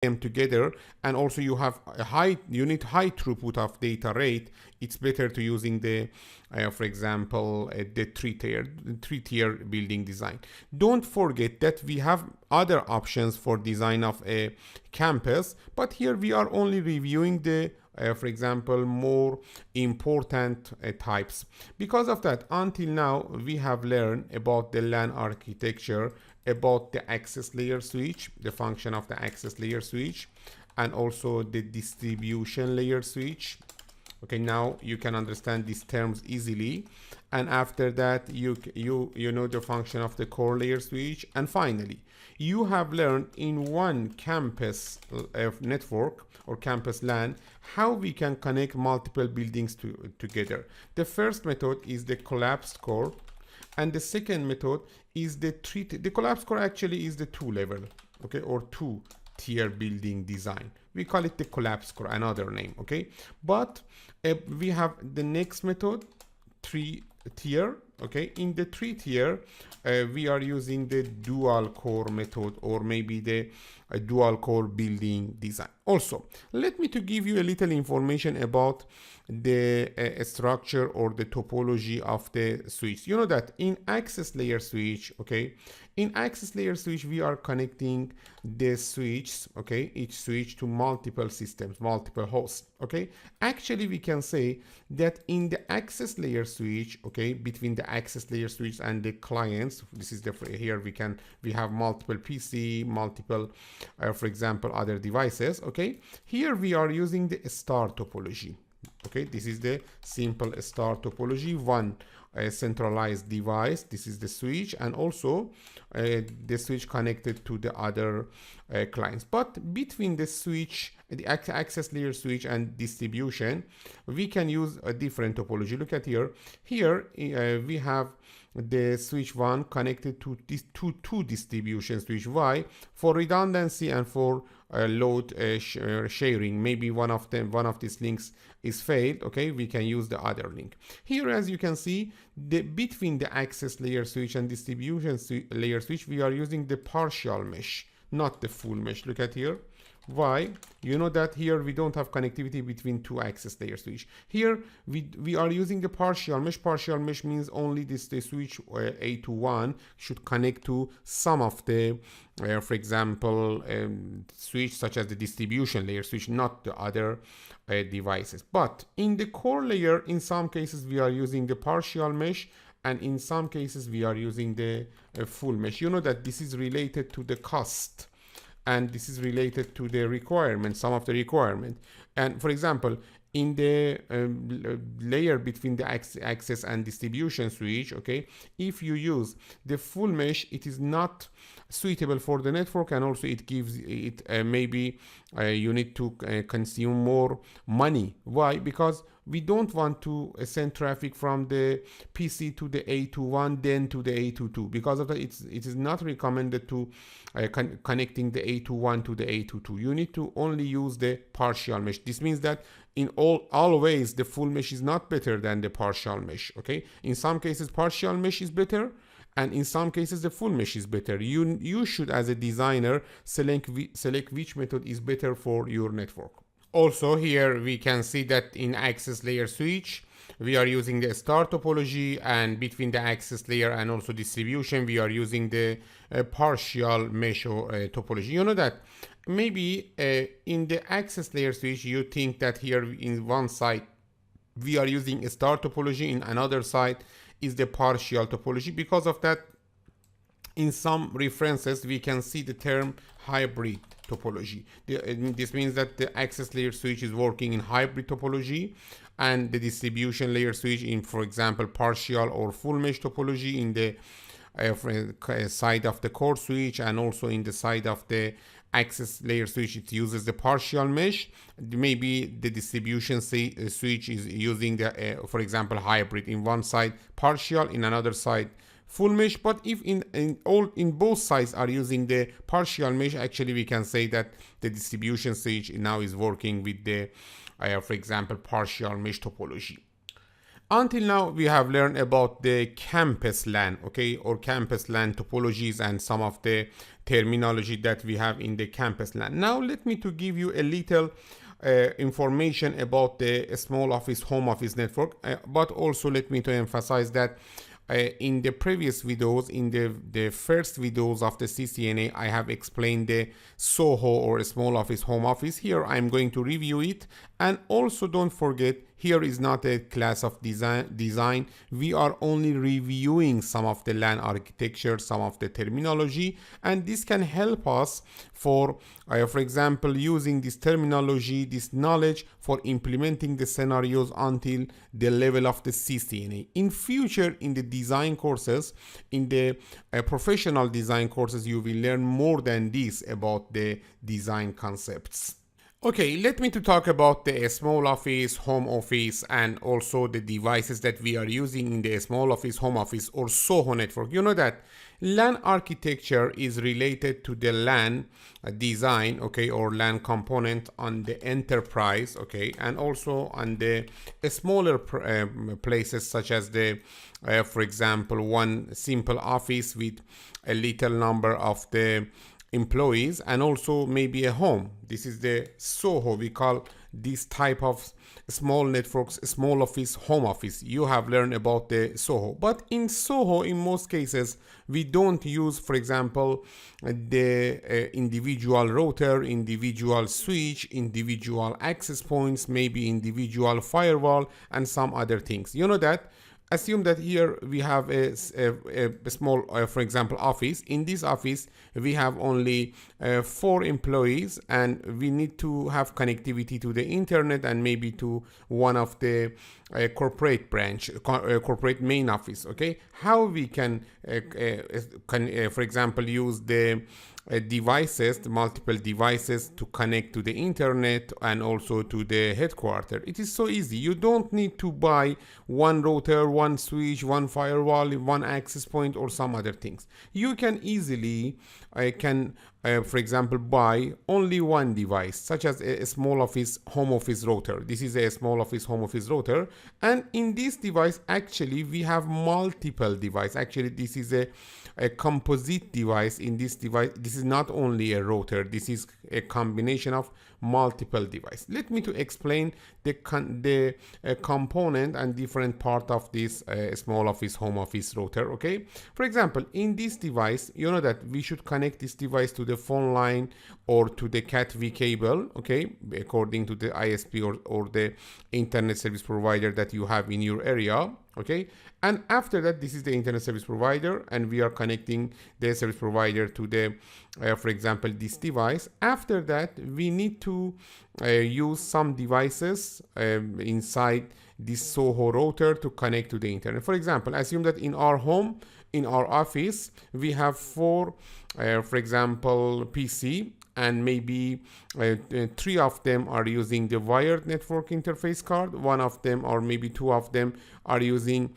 them together, and also you have you need high throughput of data rate, it's better to using the for example the three-tier building design. Don't forget that we have other options for design of a campus, but here we are only reviewing the for example more important types. Because of that, until now we have learned about the LAN architecture, about the access layer switch, the function of the access layer switch, and also the distribution layer switch. Okay, now you can understand these terms easily, and after that you know the function of the core layer switch, and finally you have learned in one campus network or campus LAN how we can connect multiple buildings together. The first method is the collapsed core, and the second method is the collapsed core actually is the two-level, okay, or two-tier building design. We call it the collapsed core, another name, okay? But we have the next method, three-tier, okay? In the three-tier, we are using the dual core method, or maybe the dual core building design. Also, let me to give you a little information about the structure or the topology of the switch. You know that in access layer switch, okay, in access layer switch we are connecting the switches, okay, each switch to multiple systems, multiple hosts, okay. Actually we can say that in the access layer switch, okay, between the access layer switch and the clients, this is the here we have multiple PC, multiple for example other devices, okay. Here we are using the star topology. Okay, this is the simple star topology. One centralized device, this is the switch, and also the switch connected to the other clients. But between the switch, the access layer switch and distribution, we can use a different topology. Look at here. Here we have the switch 1 connected to these two distribution switch Y for redundancy and for load sharing. Maybe one of these links is failed, okay, we can use the other link. Here, as you can see, between the access layer switch and distribution layer switch, we are using the partial mesh, not the full mesh. Look at here. Why? You know that here we don't have connectivity between two access layer switch. Here we are using the partial mesh. Partial mesh means only the switch A21 should connect to some of the for example switch such as the distribution layer switch, not the other devices. But in the core layer, in some cases we are using the partial mesh, and in some cases we are using the full mesh. You know that this is related to the cost, and this is related to the requirement, some of the requirement. And for example, in the layer between the access and distribution switch, okay, if you use the full mesh, it is not suitable for the network, and also it gives it maybe you need to consume more money. Why? Because we don't want to send traffic from the PC to the A21 then to the A22. Because of that, it is not recommended to connecting the A21 to the A22. You need to only use the partial mesh. This means that in all ways the full mesh is not better than the partial mesh, okay. In some cases partial mesh is better, and in some cases the full mesh is better. You should, as a designer, select which method is better for your network. Also, here we can see that in access layer switch we are using the star topology, and between the access layer and also distribution we are using the partial mesh topology. You know that maybe in the access layer switch you think that here in one side we are using a star topology, in another side is the partial topology. Because of that, in some references we can see the term hybrid topology. This means that the access layer switch is working in hybrid topology, and the distribution layer switch in, for example, partial or full mesh topology in the side of the core switch, and also in the side of the access layer switch it uses the partial mesh. Maybe the distribution switch is using the for example hybrid, in one side partial, in another side full mesh. But if in both sides are using the partial mesh, actually we can say that the distribution switch now is working with the for example partial mesh topology. Until now, we have learned about the campus LAN, okay, or campus LAN topologies and some of the terminology that we have in the campus LAN. Now, let me to give you a little information about the small office, home office network, but also let me to emphasize that in the previous videos, in the first videos of the CCNA, I have explained the SOHO or small office, home office. Here I'm going to review it. And also don't forget, here is not a class of design. We are only reviewing some of the LAN architecture, some of the terminology, and this can help us for example, using this terminology, this knowledge for implementing the scenarios until the level of the CCNA. In future, in the design courses, in the professional design courses, you will learn more than this about the design concepts. Okay, let me to talk about the small office, home office, and also the devices that we are using in the small office, home office, or SOHO network. You know that LAN architecture is related to the LAN design, okay, or LAN component on the enterprise, okay, and also on the smaller places such as the, for example, one simple office with a little number of the employees, and also maybe a home. This is the SOHO. We call this type of small networks small office, home office. You have learned about the SOHO, but in SOHO, in most cases, we don't use, for example, the individual router, individual switch, individual access points, maybe individual firewall, and some other things. You know that. Assume that here we have a small, for example, office. In this office, we have only 4 employees, and we need to have connectivity to the internet and maybe to one of the corporate branch, corporate main office. Okay, how we can for example, use the devices, the multiple devices to connect to the internet and also to the headquarters. It is so easy. You don't need to buy one router, one switch, one firewall, one access point, or some other things. You can easily for example, buy only one device, such as a small office, home office router. This is a small office, home office router. And in this device, actually, we have multiple devices. Actually, this is a composite device. In this device, this is not only a router. This is a combination of multiple devices. Let me to explain the component and different part of this small office, home office router. Okay, for example, in this device, you know that we should connect this device to the phone line or to the Cat-V cable, okay, according to the ISP or the internet service provider that you have in your area. Okay, and after that, this is the internet service provider, and we are connecting the service provider to the for example, this device. After that, we need to use some devices inside this SOHO router to connect to the internet. For example, assume that in our home, in our office, we have 4 for example, PC, and maybe 3 of them are using the wired network interface card. 1 of them, or maybe 2 of them, are using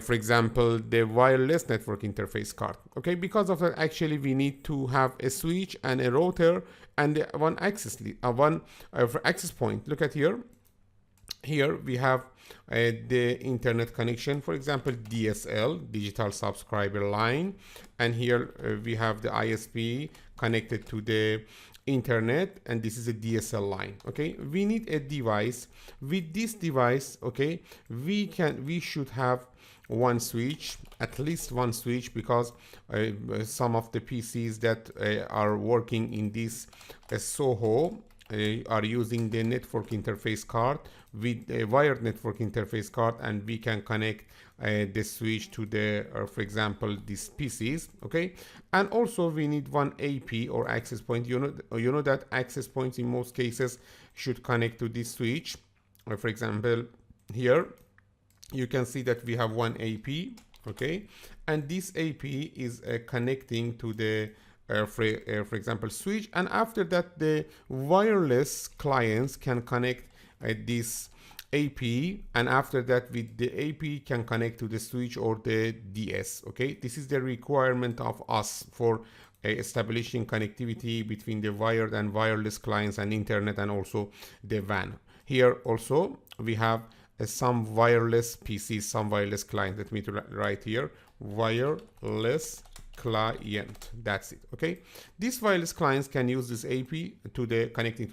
for example, the wireless network interface card. Okay, because of that, actually we need to have a switch and a router and one access access point. Look at here. Here we have the internet connection, for example, DSL, digital subscriber line, and here we have the ISP connected to the internet, and this is a DSL line. Okay, we need a device. With this device, okay, we should have one switch, at least one switch, because some of the PCs that are working in this SOHO are using the network interface card with a wired network interface card, and we can connect the switch to the for example, these PCs. Okay, and also we need one AP or access point. You know that access points in most cases should connect to this switch. For example, here you can see that we have one AP. Okay, and this AP is connecting to the for example, switch, and after that the wireless clients can connect this AP, and after that with the AP can connect to the switch or the DS. Okay, this is the requirement of us for establishing connectivity between the wired and wireless clients and internet, and also the WAN. Here also we have some wireless PC, some wireless client. Let me write here, wireless client. That's it. Okay, these wireless clients can use this AP to the connecting